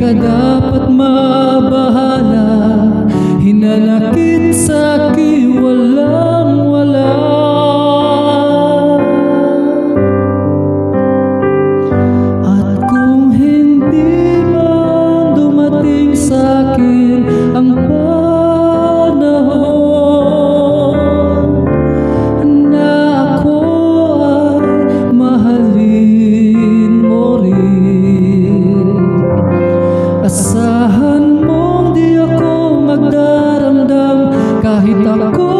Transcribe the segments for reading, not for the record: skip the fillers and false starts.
ka dapat mabahala, hinanakit sa'kin walang-wala. At kung hindi man dumating sa'kin ang panahon na ako ay mahalin mo rin, asahan mong di ako magdaramdam kahit ako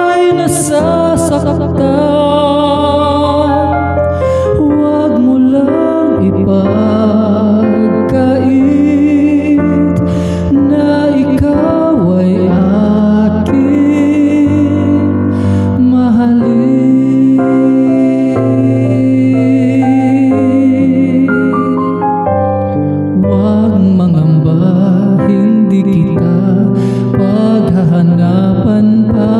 ay nasasaktan. Huwag mo lang ipagkait na ikaw ay aking mahalin. Huwag mangamba, hindi kita paghahanapan pa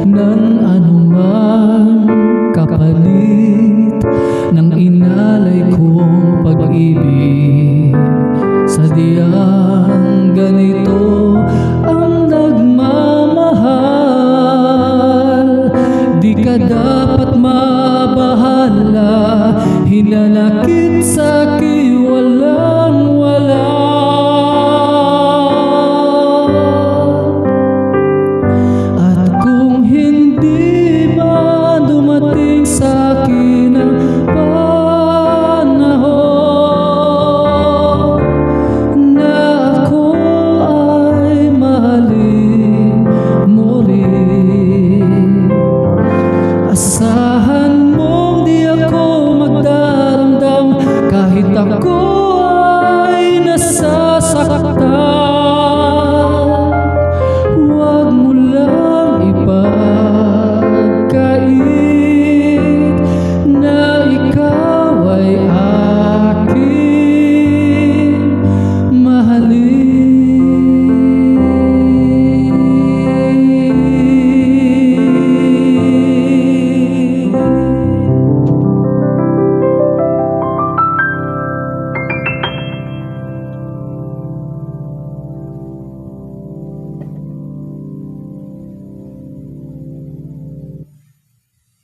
ng anumang kapalit ng inalay kong pag-ibig. Sadyang ganito ang nagmamahal, di ka dapat mabahala, hinanakit sa